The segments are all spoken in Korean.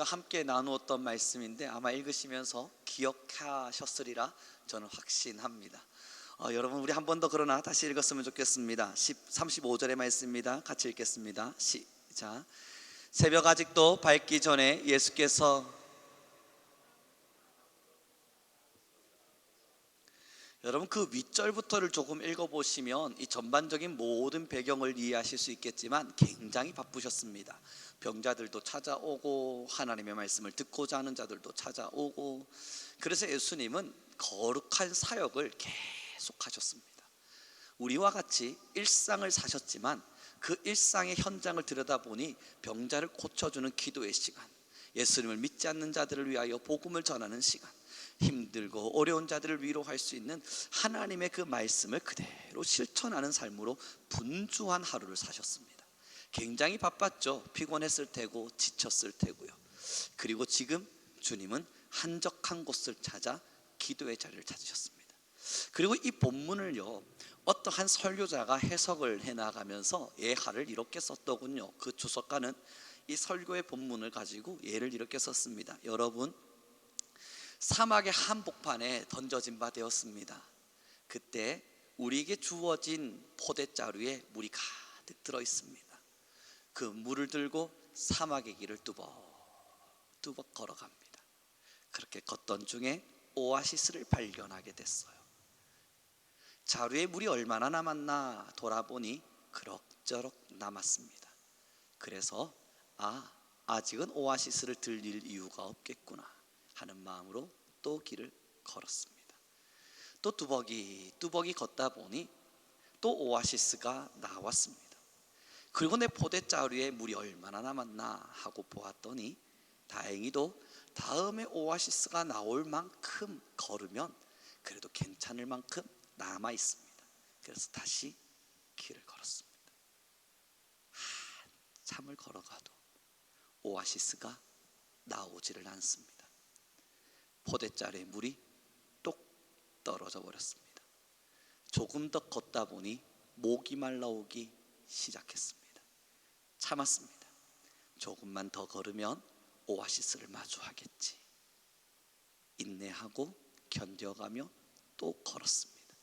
함께 나누었던 말씀인데 아마 읽으시면서 기억하셨으리라 저는 확신합니다. 여러분, 우리 한 번 더 그러나 다시 읽었으면 좋겠습니다. 35절의 말씀입니다. 같이 읽겠습니다. 시작. 새벽 아직도 밝기 전에 예수께서, 여러분 그 윗절부터를 조금 읽어보시면 이 전반적인 모든 배경을 이해하실 수 있겠지만 굉장히 바쁘셨습니다. 병자들도 찾아오고 하나님의 말씀을 듣고자 하는 자들도 찾아오고, 그래서 예수님은 거룩한 사역을 계속하셨습니다. 우리와 같이 일상을 사셨지만 그 일상의 현장을 들여다보니 병자를 고쳐주는 기도의 시간, 예수님을 믿지 않는 자들을 위하여 복음을 전하는 시간, 힘들고 어려운 자들을 위로할 수 있는 하나님의 그 말씀을 그대로 실천하는 삶으로 분주한 하루를 사셨습니다. 굉장히 바빴죠. 피곤했을 테고 지쳤을 테고요. 그리고 지금 주님은 한적한 곳을 찾아 기도의 자리를 찾으셨습니다. 그리고 이 본문을요, 어떠한 설교자가 해석을 해나가면서 예화를 이렇게 썼더군요. 그 주석가는 이 설교의 본문을 가지고 예를 이렇게 썼습니다. 여러분, 사막의 한복판에 던져진 바 되었습니다. 그때 우리에게 주어진 포대자루에 물이 가득 들어 있습니다. 그 물을 들고 사막의 길을 뚜벅뚜벅 걸어갑니다. 그렇게 걷던 중에 오아시스를 발견하게 됐어요. 자루에 물이 얼마나 남았나 돌아보니 그럭저럭 남았습니다. 그래서 아직은 오아시스를 들릴 이유가 없겠구나 하는 마음으로 또 길을 걸었습니다. 또 뚜벅이 걷다 보니 또 오아시스가 나왔습니다. 그리고 내 포대자루에 물이 얼마나 남았나 하고 보았더니 다행히도 다음에 오아시스가 나올 만큼 걸으면 그래도 괜찮을 만큼 남아 있습니다. 그래서 다시 길을 걸었습니다. 한참을 걸어가도 오아시스가 나오지를 않습니다. 포대자루에 물이 똑 떨어져 버렸습니다. 조금 더 걷다 보니 목이 말라오기 시작했습니다. 참았습니다. 조금만 더 걸으면 오아시스를 마주하겠지. 인내하고 견뎌가며 또 걸었습니다.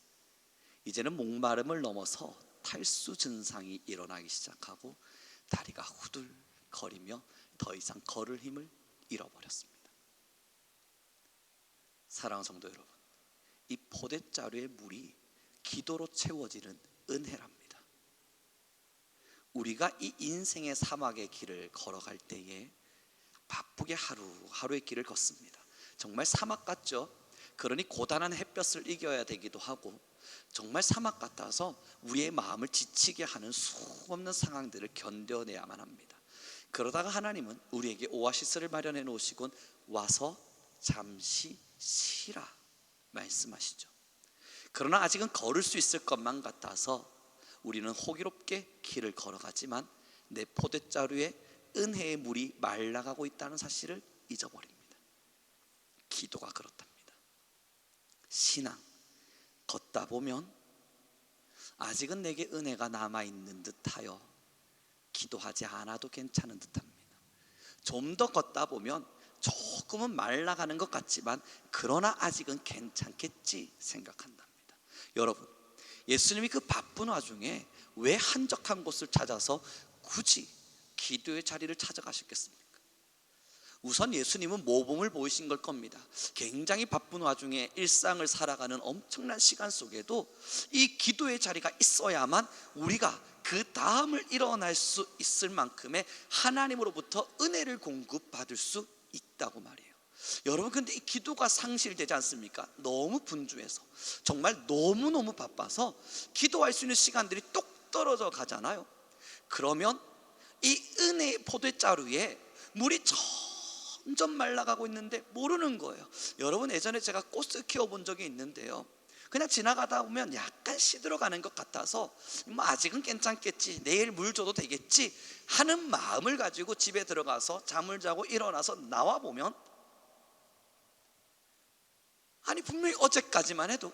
이제는 목마름을 넘어서 탈수 증상이 일어나기 시작하고 다리가 후들거리며 더 이상 걸을 힘을 잃어버렸습니다. 사랑하는 성도 여러분, 이 포대자루의 물이 기도로 채워지는 은혜랍니다. 우리가 이 인생의 사막의 길을 걸어갈 때에 바쁘게 하루하루의 길을 걷습니다. 정말 사막 같죠? 그러니 고단한 햇볕을 이겨야 되기도 하고, 정말 사막 같아서 우리의 마음을 지치게 하는 수없는 상황들을 견뎌내야만 합니다. 그러다가 하나님은 우리에게 오아시스를 마련해 놓으시곤 와서 잠시 쉬라 말씀하시죠. 그러나 아직은 걸을 수 있을 것만 같아서 우리는 호기롭게 길을 걸어가지만 내 포대자루에 은혜의 물이 말라가고 있다는 사실을 잊어버립니다. 기도가 그렇답니다. 신앙, 걷다 보면 아직은 내게 은혜가 남아있는 듯하여 기도하지 않아도 괜찮은 듯합니다. 좀 더 걷다 보면 조금은 말라가는 것 같지만 그러나 아직은 괜찮겠지 생각한답니다. 여러분, 예수님이 그 바쁜 와중에 왜 한적한 곳을 찾아서 굳이 기도의 자리를 찾아가셨겠습니까? 우선 예수님은 모범을 보이신 걸 겁니다. 굉장히 바쁜 와중에 일상을 살아가는 엄청난 시간 속에도 이 기도의 자리가 있어야만 우리가 그 다음을 일어날 수 있을 만큼의 하나님으로부터 은혜를 공급받을 수 있다고 말이에요. 여러분, 근데 이 기도가 상실되지 않습니까? 너무 분주해서, 정말 너무너무 바빠서 기도할 수 있는 시간들이 똑 떨어져 가잖아요. 그러면 이 은혜의 포대자루에 물이 점점 말라가고 있는데 모르는 거예요. 여러분, 예전에 제가 꽃을 키워본 적이 있는데요, 그냥 지나가다 보면 약간 시들어가는 것 같아서 뭐 아직은 괜찮겠지, 내일 물 줘도 되겠지 하는 마음을 가지고 집에 들어가서 잠을 자고 일어나서 나와보면, 아니 분명히 어제까지만 해도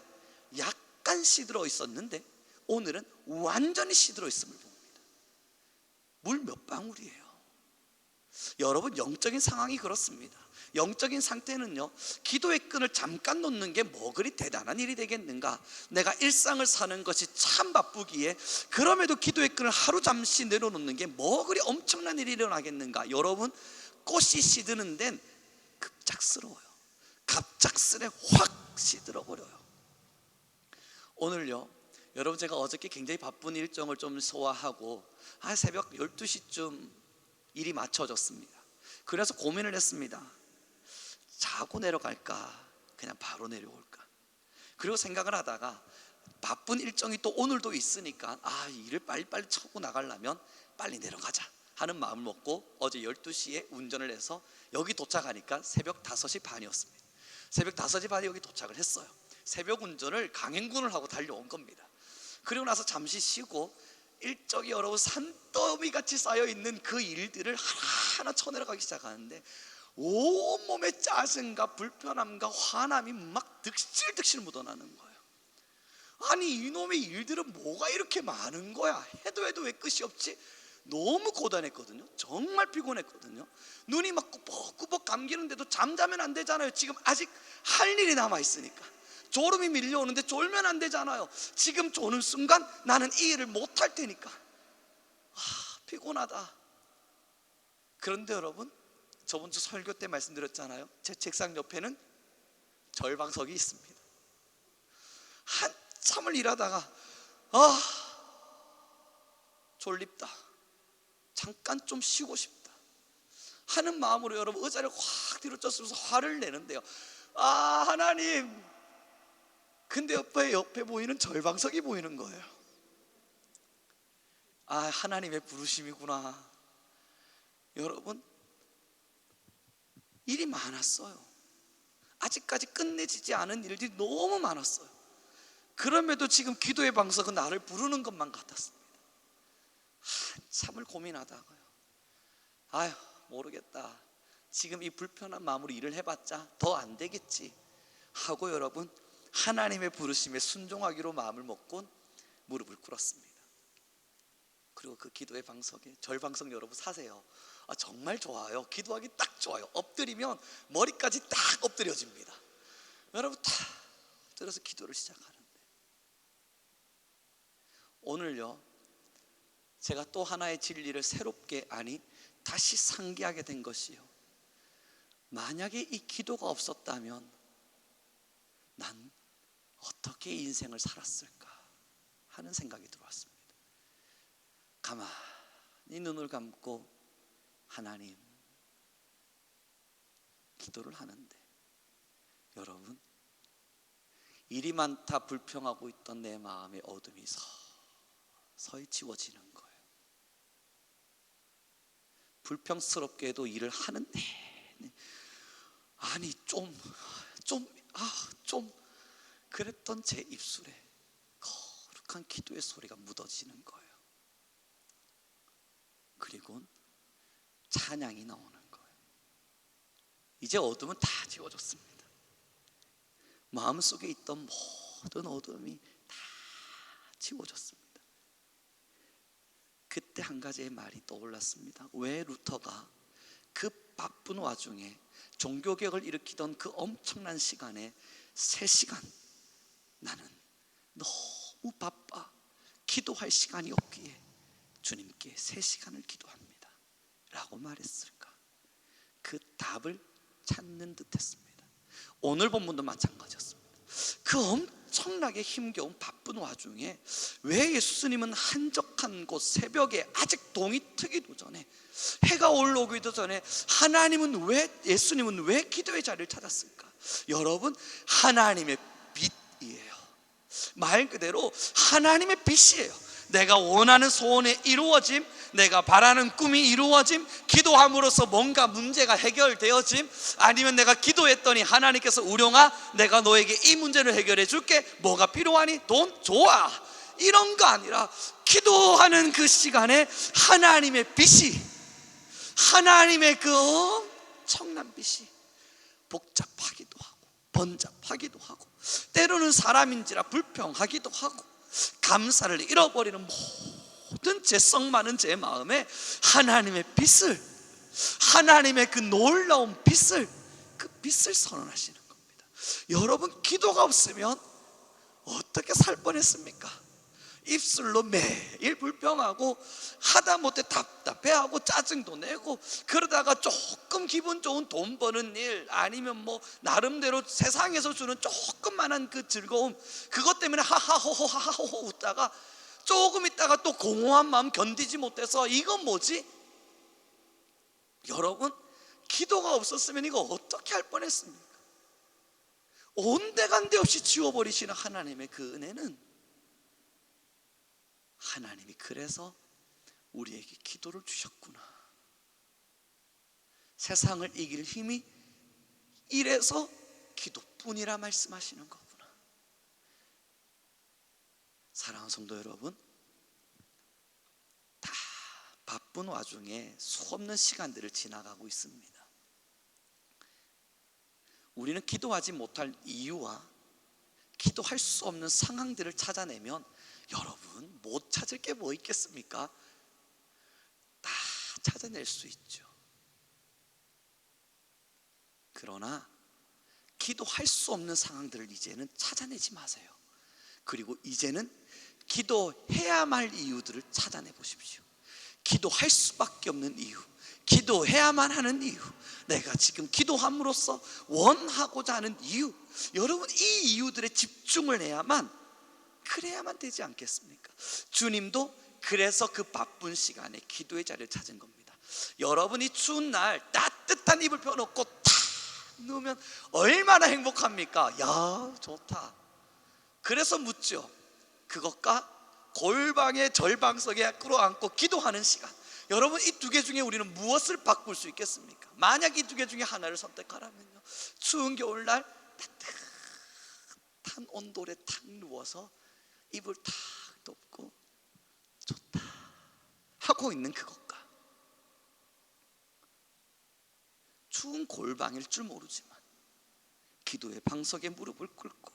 약간 시들어 있었는데 오늘은 완전히 시들어 있음을 봅니다. 물 몇 방울이에요. 여러분, 영적인 상황이 그렇습니다. 영적인 상태는요, 기도의 끈을 잠깐 놓는 게 뭐 그리 대단한 일이 되겠는가? 내가 일상을 사는 것이 참 바쁘기에 그럼에도 기도의 끈을 하루 잠시 내려놓는 게 뭐 그리 엄청난 일이 일어나겠는가? 여러분, 꽃이 시드는 데는 급작스러워요. 갑작스레 확 시들어버려요. 오늘요, 여러분, 제가 어저께 굉장히 바쁜 일정을 좀 소화하고 새벽 12시쯤 일이 맞춰졌습니다. 그래서 고민을 했습니다. 자고 내려갈까, 그냥 바로 내려올까. 그리고 생각을 하다가 바쁜 일정이 또 오늘도 있으니까 일을 빨리빨리 쳐고 나가려면 빨리 내려가자 하는 마음을 먹고 어제 12시에 운전을 해서 여기 도착하니까 새벽 5시 반이었습니다. 새벽 5시 반에 여기 도착을 했어요. 새벽 운전을 강행군을 하고 달려온 겁니다. 그리고 나서 잠시 쉬고 일정이 여러분 산더미 같이 쌓여있는 그 일들을 하나하나 쳐내려가기 시작하는데 온몸에 짜증과 불편함과 화남이 막 득실득실 묻어나는 거예요. 아니, 이놈의 일들은 뭐가 이렇게 많은 거야? 해도 왜 끝이 없지? 너무 고단했거든요. 정말 피곤했거든요. 눈이 막 꾸벅꾸벅 감기는데도 잠자면 안 되잖아요. 지금 아직 할 일이 남아있으니까. 졸음이 밀려오는데 졸면 안 되잖아요. 지금 조는 순간 나는 이 일을 못할 테니까 피곤하다. 그런데 여러분, 저번 주 설교 때 말씀드렸잖아요. 제 책상 옆에는 절방석이 있습니다. 한참을 일하다가 졸립다, 잠깐 좀 쉬고 싶다 하는 마음으로 여러분 의자를 확 뒤로 젖으면서 화를 내는데요. 하나님, 근데 옆에 보이는 절방석이 보이는 거예요. 하나님의 부르심이구나. 여러분, 일이 많았어요. 아직까지 끝내지지 않은 일들이 너무 많았어요. 그럼에도 지금 기도의 방석은 나를 부르는 것만 같았습니다. 한참을 고민하다가요, 모르겠다, 지금 이 불편한 마음으로 일을 해봤자 더 안 되겠지 하고 여러분, 하나님의 부르심에 순종하기로 마음을 먹고 무릎을 꿇었습니다. 그리고 그 기도의 방석에, 절방석 여러분 사세요. 정말 좋아요. 기도하기 딱 좋아요. 엎드리면 머리까지 딱 엎드려집니다. 여러분, 딱 엎드려서 기도를 시작하는데, 오늘요, 제가 또 하나의 진리를 새롭게 다시 상기하게 된 것이요, 만약에 이 기도가 없었다면 난 어떻게 인생을 살았을까 하는 생각이 들어왔습니다. 가만히 눈을 감고 하나님 기도를 하는데, 여러분, 일이 많다 불평하고 있던 내 마음의 어둠이 서서히 지워지는 거예요. 불평스럽게도 일을 하는 내내 좀 그랬던 제 입술에 거룩한 기도의 소리가 묻어지는 거예요. 그리고 찬양이 나오는 거예요. 이제 어둠은 다 지워졌습니다. 마음속에 있던 모든 어둠이 다 지워졌습니다. 그때 한 가지의 말이 떠올랐습니다. 왜 루터가 그 바쁜 와중에 종교개혁을 일으키던 그 엄청난 시간에 3시간, 나는 너무 바빠 기도할 시간이 없기에 주님께 3시간을 기도합니다 라고 말했을까? 그 답을 찾는 듯 했습니다. 오늘 본문도 마찬가지였습니다. 그 엄청나게 힘겨운 바쁜 와중에 왜 예수님은 한적한 곳 새벽에 아직 동이 트기도 전에, 해가 올라오기도 전에 예수님은 왜 기도의 자리를 찾았을까? 여러분, 하나님의 빛이에요. 말 그대로 하나님의 빛이에요. 내가 원하는 소원이 이루어짐, 내가 바라는 꿈이 이루어짐, 기도함으로써 뭔가 문제가 해결되어짐, 아니면 내가 기도했더니 하나님께서 우령아 내가 너에게 이 문제를 해결해 줄게, 뭐가 필요하니? 돈? 좋아, 이런 거 아니라 기도하는 그 시간에 하나님의 빛이, 하나님의 그 엄청난 빛이 복잡하기도 하고 번잡하기도 하고 때로는 사람인지라 불평하기도 하고 감사를 잃어버리는 모든 죄성 많은 제 마음에 하나님의 빛을 하나님의 그 놀라운 빛을, 그 빛을 선언하시는 겁니다. 여러분, 기도가 없으면 어떻게 살 뻔했습니까? 입술로 매일 불평하고 하다못해 답답해하고 짜증도 내고, 그러다가 조금 기분 좋은 돈 버는 일, 아니면 뭐 나름대로 세상에서 주는 조금만한 그 즐거움, 그것 때문에 하하호호 하하호호 웃다가 조금 있다가 또 공허한 마음 견디지 못해서 이건 뭐지? 여러분, 기도가 없었으면 이거 어떻게 할 뻔했습니까? 온데간데 없이 지워버리시는 하나님의 그 은혜는, 하나님이 그래서 우리에게 기도를 주셨구나, 세상을 이길 힘이 이래서 기도뿐이라 말씀하시는 거구나. 사랑하는 성도 여러분, 다 바쁜 와중에 수없는 시간들을 지나가고 있습니다. 우리는 기도하지 못할 이유와 기도할 수 없는 상황들을 찾아내면, 여러분, 못 찾을 게 뭐 있겠습니까? 다 찾아낼 수 있죠. 그러나 기도할 수 없는 상황들을 이제는 찾아내지 마세요. 그리고 이제는 기도해야만 할 이유들을 찾아내 보십시오. 기도할 수밖에 없는 이유, 기도해야만 하는 이유, 내가 지금 기도함으로써 원하고자 하는 이유, 여러분, 이 이유들에 집중을 해야만, 그래야만 되지 않겠습니까? 주님도 그래서 그 바쁜 시간에 기도의 자리를 찾은 겁니다. 여러분이 추운 날 따뜻한 이불 펴놓고 탁 누우면 얼마나 행복합니까? 야, 좋다. 그래서 묻죠. 그것과 골방의 절방석에 끌어안고 기도하는 시간, 여러분, 이 두 개 중에 우리는 무엇을 바꿀 수 있겠습니까? 만약 이 두 개 중에 하나를 선택하라면요, 추운 겨울날 따뜻한 온돌에 탁 누워서 이불 탁 덮고 좋다 하고 있는 그것과, 추운 골방일 줄 모르지만 기도의 방석에 무릎을 꿇고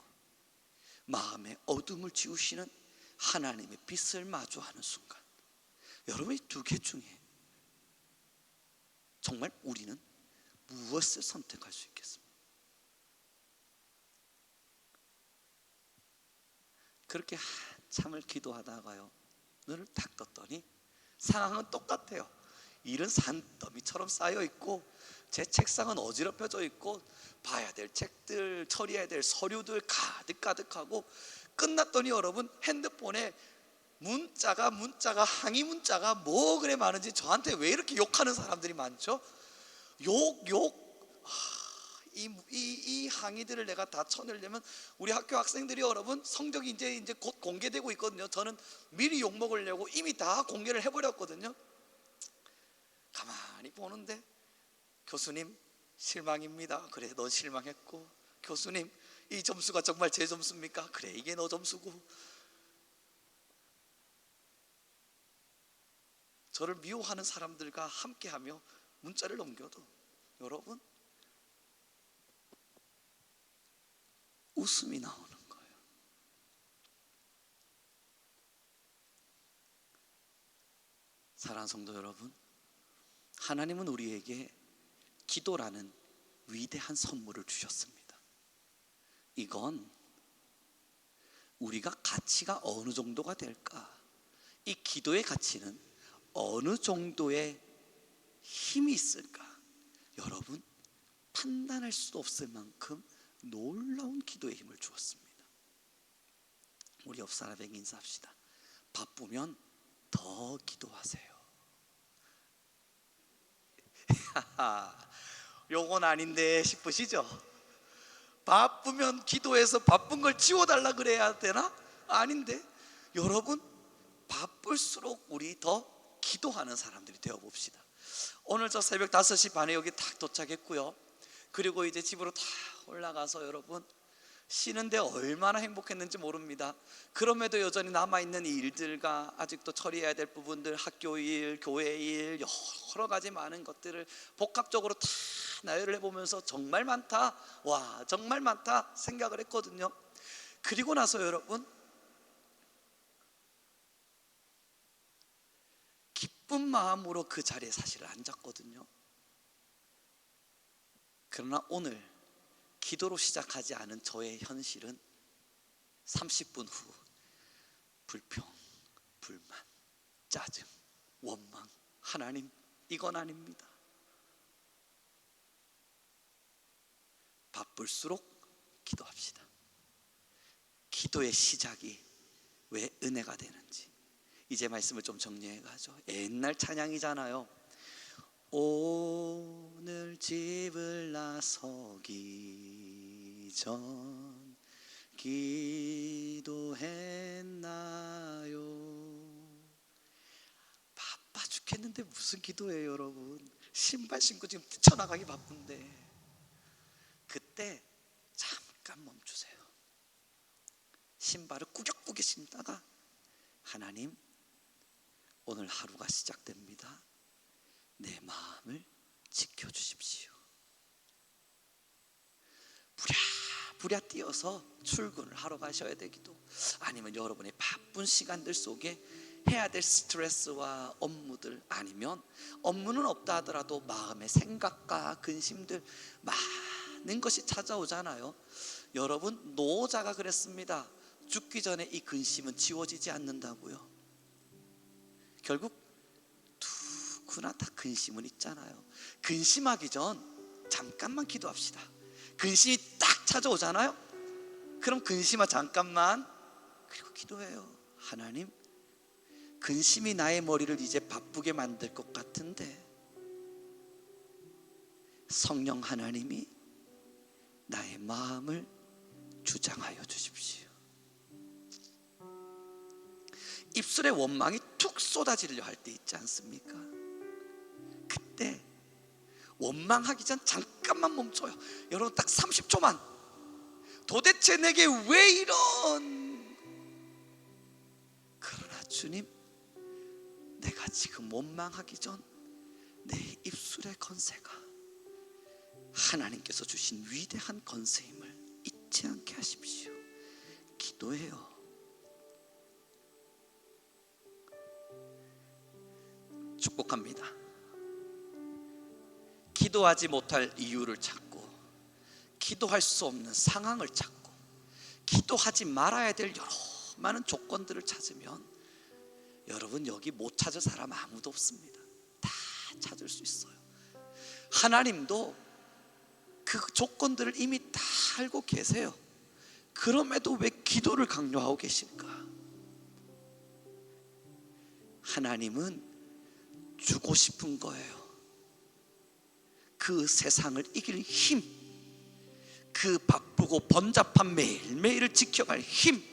마음의 어둠을 지우시는 하나님의 빛을 마주하는 순간, 여러분, 이 두 개 중에 정말 우리는 무엇을 선택할 수 있겠습니까? 그렇게 한참을 기도하다가요, 눈을 딱 떴더니 상황은 똑같아요. 일은 산더미처럼 쌓여 있고, 제 책상은 어지럽혀져 있고, 봐야 될 책들, 처리해야 될 서류들 가득하고, 끝났더니 여러분, 핸드폰에 문자가 항의 문자가 뭐 그래 많은지, 저한테 왜 이렇게 욕하는 사람들이 많죠? 이 항의들을 내가 다 쳐내려면 우리 학교 학생들이, 여러분, 성적이 이제 곧 공개되고 있거든요. 저는 미리 욕 먹으려고 이미 다 공개를 해버렸거든요. 가만히 보는데, 교수님 실망입니다. 그래, 너 실망했고. 교수님, 이 점수가 정말 제 점수입니까? 그래, 이게 너 점수고. 저를 미워하는 사람들과 함께하며 문자를 넘겨도, 여러분, 웃음이 나오는 거예요. 사랑하는 성도 여러분, 하나님은 우리에게 기도라는 위대한 선물을 주셨습니다. 이건 우리가 가치가 어느 정도가 될까, 이 기도의 가치는 어느 정도의 힘이 있을까, 여러분, 판단할 수도 없을 만큼 놀라운 기도의 힘을 주었습니다. 우리 옆 사람에게 인사합시다. 바쁘면 더 기도하세요. 요건 아닌데 싶으시죠? 바쁘면 기도해서 바쁜 걸 지워달라 그래야 되나? 아닌데, 여러분, 바쁠수록 우리 더 기도하는 사람들이 되어봅시다. 오늘 저 새벽 5시 반에 여기 딱 도착했고요, 그리고 이제 집으로 다 올라가서 여러분 쉬는데 얼마나 행복했는지 모릅니다. 그럼에도 여전히 남아있는 이 일들과 아직도 처리해야 될 부분들, 학교 일, 교회 일, 여러 가지 많은 것들을 복합적으로 다 나열을 해보면서 정말 많다, 와, 정말 많다 생각을 했거든요. 그리고 나서 여러분, 기쁜 마음으로 그 자리에 사실 앉았거든요. 그러나 오늘 기도로 시작하지 않은 저의 현실은 30분 후 불평, 불만, 짜증, 원망. 하나님, 이건 아닙니다. 바쁠수록 기도합시다. 기도의 시작이 왜 은혜가 되는지 이제 말씀을 좀 정리해 가죠. 옛날 찬양이잖아요. 오늘 집을 나서기 전 기도했나요? 바빠 죽겠는데 무슨 기도예요, 여러분? 신발 신고 지금 뛰쳐나가기 바쁜데. 그때 잠깐 멈추세요. 신발을 꾸역꾸역 신다가 하나님, 오늘 하루가 시작됩니다. 내 마음을 지켜주십시오. 부랴부랴 뛰어서 출근을 하러 가셔야 되기도, 아니면 여러분의 바쁜 시간들 속에 해야 될 스트레스와 업무들, 아니면 업무는 없다 하더라도 마음의 생각과 근심들 많은 것이 찾아오잖아요. 여러분, 노자가 그랬습니다. 죽기 전에 이 근심은 지워지지 않는다고요. 결국 누구나 다 근심은 있잖아요. 근심하기 전 잠깐만 기도합시다. 근심이 딱 찾아오잖아요. 그럼 근심아 잠깐만, 그리고 기도해요. 하나님, 근심이 나의 머리를 이제 바쁘게 만들 것 같은데 성령 하나님이 나의 마음을 주장하여 주십시오. 입술에 원망이 툭 쏟아지려 할 때 있지 않습니까? 그때 원망하기 전 잠깐만 멈춰요. 여러분, 딱 30초만. 도대체 내게 왜 이런, 그러나 주님, 내가 지금 원망하기 전 내 입술의 건세가 하나님께서 주신 위대한 건세임을 잊지 않게 하십시오. 기도해요. 축복합니다. 기도하지 못할 이유를 찾고, 기도할 수 없는 상황을 찾고, 기도하지 말아야 될 여러 많은 조건들을 찾으면 여러분, 여기 못 찾을 사람 아무도 없습니다. 다 찾을 수 있어요. 하나님도 그 조건들을 이미 다 알고 계세요. 그럼에도 왜 기도를 강요하고 계실까? 하나님은 주고 싶은 거예요. 그 세상을 이길 힘, 그 바쁘고 번잡한 매일매일을 지켜갈 힘,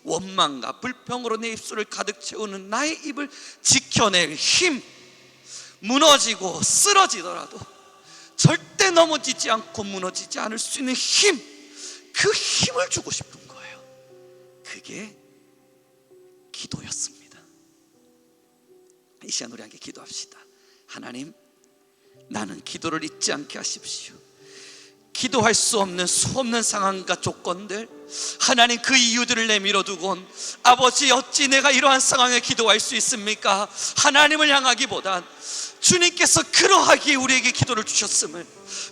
원망과 불평으로 내 입술을 가득 채우는 나의 입을 지켜낼 힘, 무너지고 쓰러지더라도 절대 넘어지지 않고 무너지지 않을 수 있는 힘, 그 힘을 주고 싶은 거예요. 그게 기도였습니다. 이 시간 우리 함께 기도합시다. 하나님, 나는 기도를 잊지 않게 하십시오. 기도할 수 없는 수없는 상황과 조건들, 하나님, 그 이유들을 내밀어 두곤 아버지, 어찌 내가 이러한 상황에 기도할 수 있습니까? 하나님을 향하기보단 주님께서 그러하기에 우리에게 기도를 주셨음을,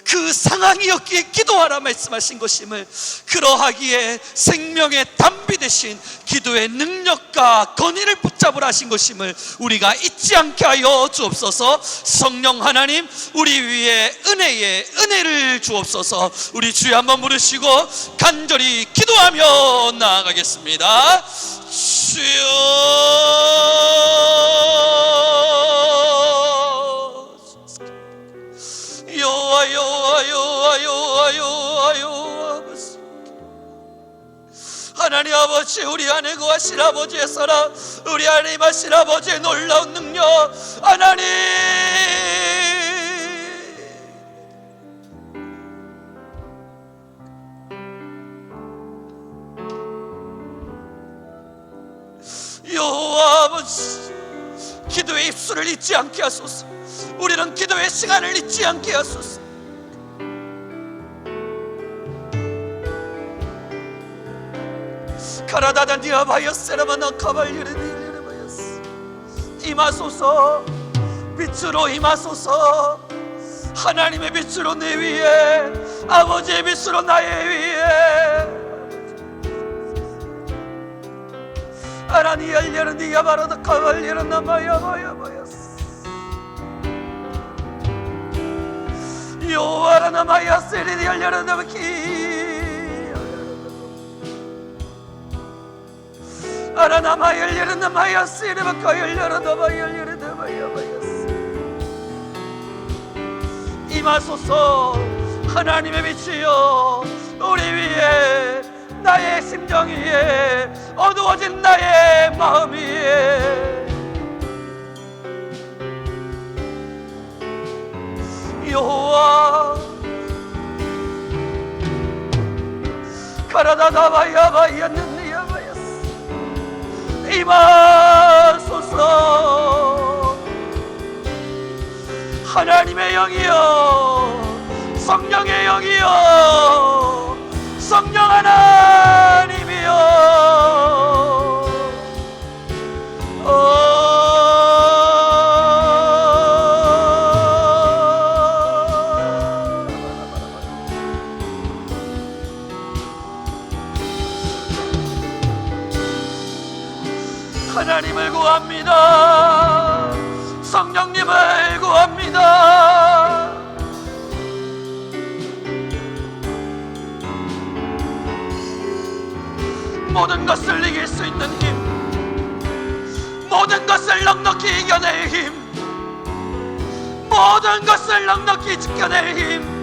그 상황이었기에 기도하라 말씀하신 것임을, 그러하기에 생명의 담비 되신 기도의 능력과 권위를 붙잡으라 하신 것임을 우리가 잊지 않게 하여 주옵소서. 성령 하나님, 우리 위에 은혜를 주옵소서. 우리 주여 한번 부르시고 간절히 기도하며 나아가겠습니다. 주여, 여호와 여호와 여호와 여호와 여호와 여호와, 하나님 아버지, 우리 안에 거하신 아버지의 사랑, 우리 안에 임하신 아버지의 놀라운 능력, 하나님, 여호와 아버지, 기도의 입술을 잊지 않게 하소서. 우리는 기도의 시간을 잊지 않게 하소서. 카라다다니아바이어세라마나 카발리르니르바이어스, 임하소서. 빛으로 임하소서. 하나님의 빛으로 내 위에, 아버지의 빛으로 나의 위에. 하나님 열려는 네가 바로 더 가발리는 나마야 마야 마야스 요하라 나마야 세리디 열려는 나마키 아라 나마 열려는 나마야 세리바카 열려는 나마 열려는 나마야 마야스 임하소서. 하나님의 빛이여 우리 위에, 나의 심정 위에, 어두워진 나의 마음 위에. 여호와 가라다다바야바야는야바야스 임하소서. 하나님의 영이여, 성령의 영이여, 성령 하나님이여. 하나님을 구합니다. 성령님을 구합니다. 모든 것을 이길 수 있는 힘, 모든 것을 넉넉히 이겨낼 힘, 모든 것을 넉넉히 지켜낼 힘.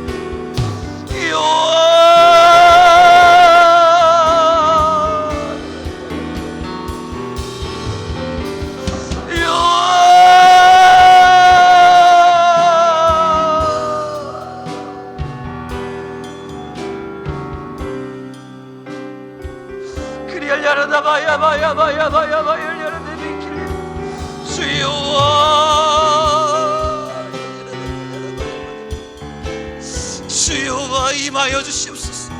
주여와 임하여 주시옵소서.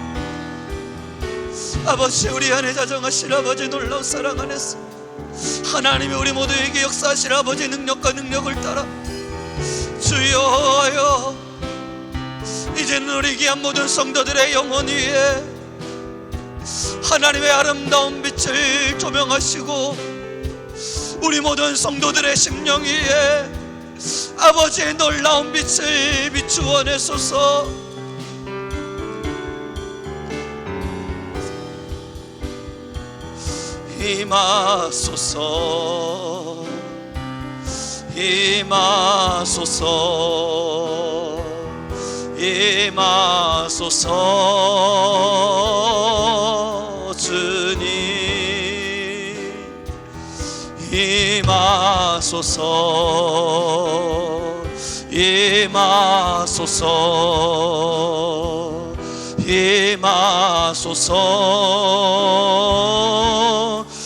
아버지, 우리 안에 자정하실 아버지 놀라운 사랑 안에서 하나님이 우리 모두에게 역사하실 아버지 능력과 능력을 따라 주여하여 이제는 우리 귀한 모든 성도들의 영혼 위에 하나님의 아름다운 빛을 조명하시고 우리 모든 성도들의 심령 위에 아버지의 놀라운 빛을 비추어 내소서. 임하소서, 임하소서, 임하소서. 주님 임하소서, 임하소서, 임하소서.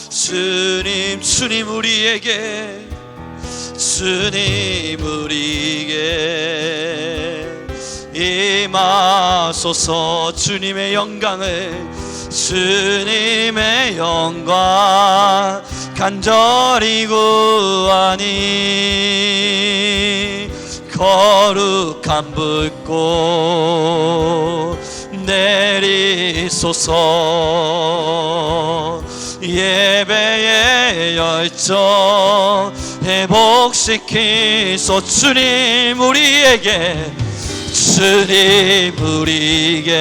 주님, 주님 우리에게, 주님 우리에게 임하소서. 주님의 영광을, 주님의 영광 간절히 구하니 거룩한 불꽃 내리소서. 예배의 열정 회복시키소. 주님 우리에게, 주님 우리에게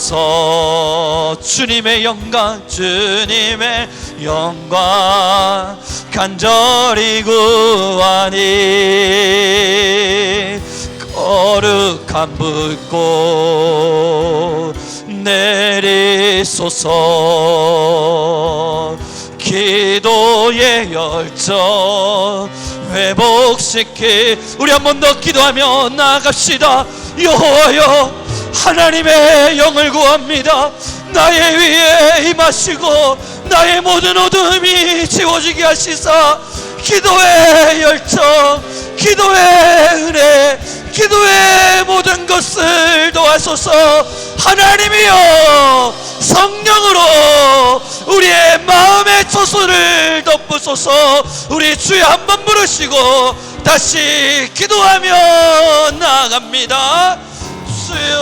임하소서. 주님의 영광, 주님의 영광 간절히 구하니 거룩한 불꽃 내리소서. 기도의 열정 회복시키. 우리 한 번 더 기도하며 나아갑시다. 여호와여, 하나님의 영을 구합니다. 나의 위에 임하시고 나의 모든 어둠이 지워지게 하시사 기도의 열정, 기도의 은혜, 기도의 모든 것을 도와소서. 하나님이여, 성령으로 우리의 마음의 초소를 덮으소서. 우리 주여 한번 부르시고 다시 기도하며 나아갑니다. 주여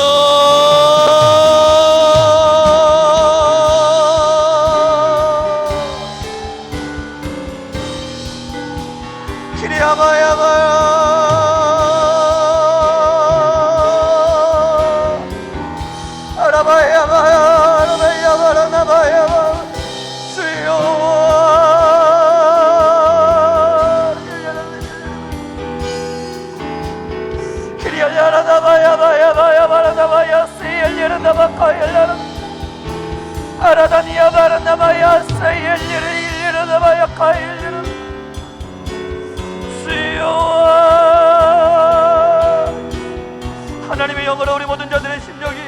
키리야바야바야 아라바야바야 아라바야바라나바야바 주여 키리야라나바야바야바야바라나바야 세일리라나바카야라나 아라다니야바라나바야 세일리라나바야카야라나 주여 하나님의 영으로 우리 모든 자들의 심령이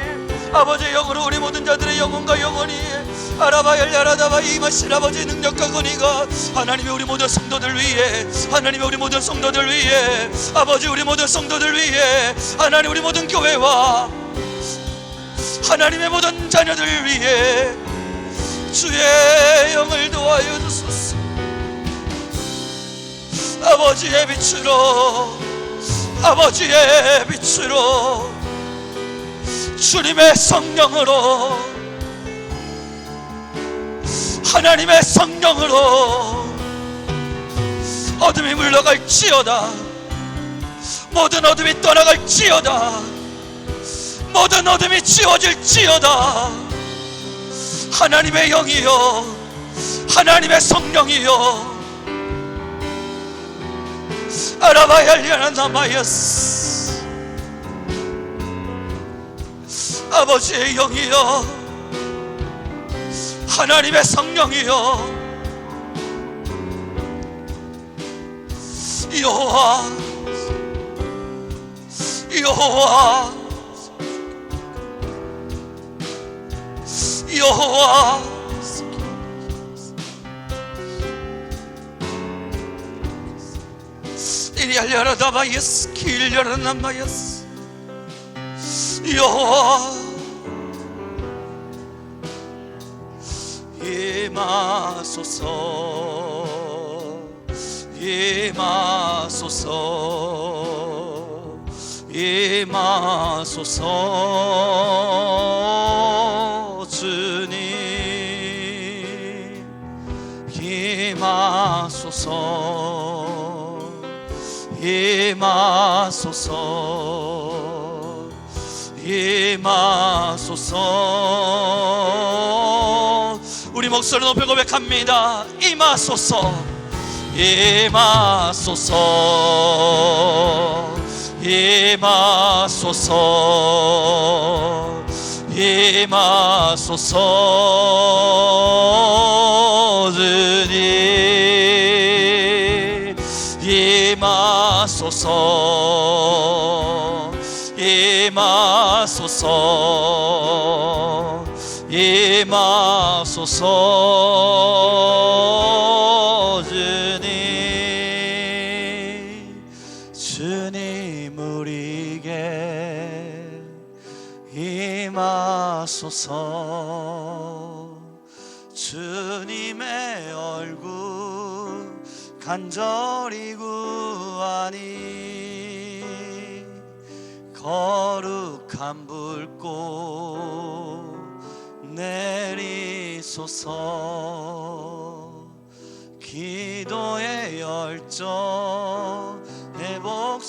아버지의 영으로 우리 모든 자들의 영혼과 영혼이 아라바엘야라다바 임하신 아버지의 능력과 권위가 하나님의 우리 모든 성도들 위해 하나님의 우리 모든 성도들 위해 아버지 우리 모든 성도들 위해 하나님 우리 모든 교회와 하나님의 모든 자녀들 위해 주의 영을 도와여 주소서. 아버지의 빛으로 아버지의 빛으로 주님의 성령으로 하나님의 성령으로 어둠이 물러갈지어다. 모든 어둠이 떠나갈지어다. 모든 어둠이 지워질지어다. 하나님의 영이여 하나님의 성령이여 아라바얄리아나마야스 아버지의 영이여 하나님의 성령이여 여호와 여호와 여호와 이리알려라다바예스 길려라나마예스 여호와 임하소서 임하소서 임하소서 주님 임하소서 임하소서 임하소서 우리 목소리 높여 고백합니다. 임하소서 임하소서 임하소서 임하소서 주님 임하소서 임하소서 임하소서 주님 우리에게 임하소서 주님의 얼굴 간절히 구하니 거룩한 불꽃 내리소서 기도의 열정 회복시키소서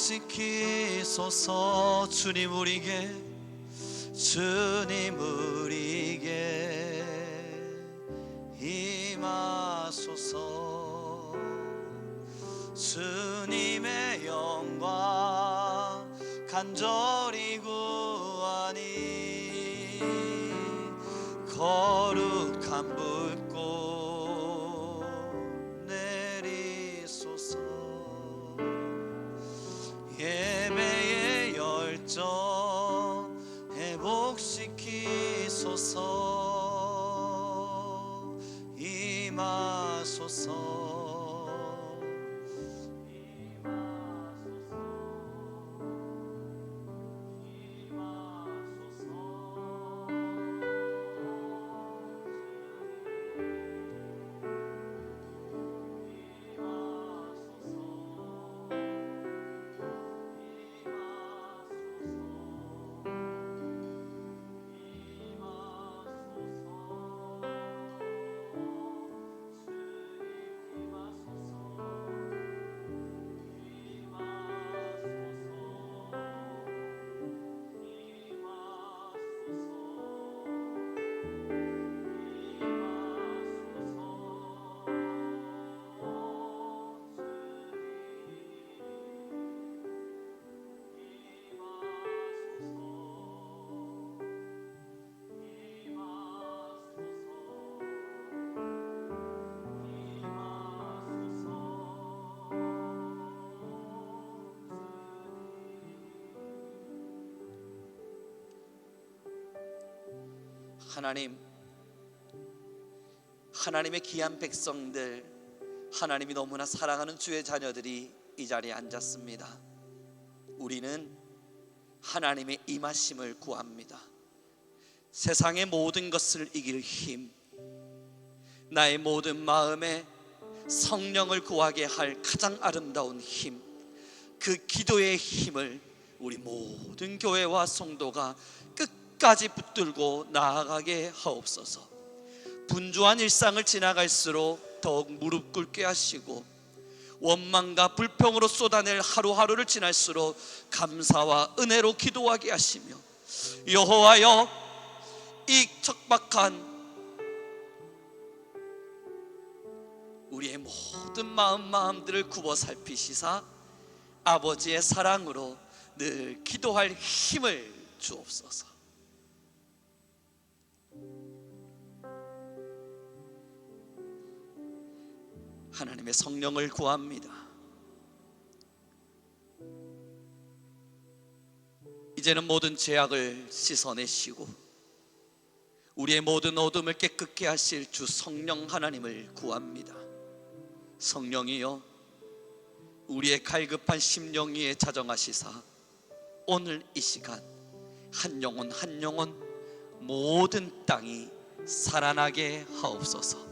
주님 우리에게 임하소서 주님의 영광 간절히 구하니 거룩한 불꽃 내리소서 예배의 열정 회복시키소서 임하소서 하나님의 귀한 백성들, 하나님이 너무나 사랑하는 주의 자녀들이 이 자리에 앉았습니다. 우리는 하나님의 임하심을 구합니다. 세상의 모든 것을 이길 힘, 나의 모든 마음에 성령을 구하게 할 가장 아름다운 힘, 그 기도의 힘을 우리 모든 교회와 성도가 끝까지 붙들고 나아가게 하옵소서. 분주한 일상을 지나갈수록 더욱 무릎 꿇게 하시고, 원망과 불평으로 쏟아낼 하루하루를 지날수록 감사와 은혜로 기도하게 하시며, 여호와여, 이 척박한 우리의 모든 마음들을 굽어 살피시사 아버지의 사랑으로 늘 기도할 힘을 주옵소서. 하나님의 성령을 구합니다. 이제는 모든 죄악을 씻어내시고 우리의 모든 어둠을 깨끗게 하실 주 성령 하나님을 구합니다. 성령이여, 우리의 갈급한 심령 위에 자정하시사 오늘 이 시간 한 영혼 한 영혼 모든 땅이 살아나게 하옵소서.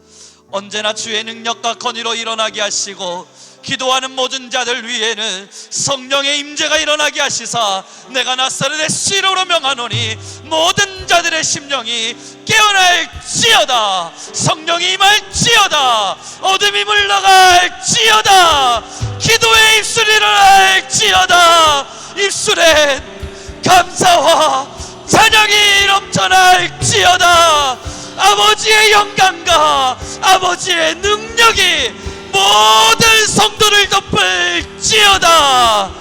언제나 주의 능력과 권위로 일어나게 하시고, 기도하는 모든 자들 위에는 성령의 임재가 일어나게 하시사, 내가 나사렛의 이름으로 명하노니 모든 자들의 심령이 깨어날지어다. 성령이 임할지어다. 어둠이 물러갈지어다. 기도의 입술이 일어날지어다. 입술엔 감사와 찬양이 넘쳐날지어다. 아버지의 영광과 아버지의 능력이 모든 성도를 덮을지어다.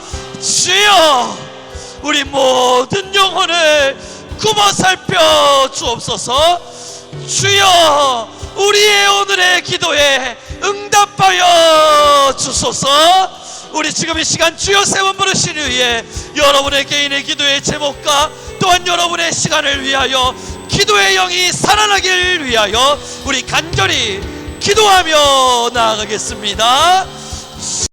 주여, 우리 모든 영혼을 굽어 살펴 주옵소서. 주여, 우리의 오늘의 기도에 응답하여 주소서. 우리 지금 이 시간 주여 세 번 부르신 후에 여러분의 개인의 기도의 제목과 또한 여러분의 시간을 위하여 기도의 영이 살아나길 위하여 우리 간절히 기도하며 나아가겠습니다.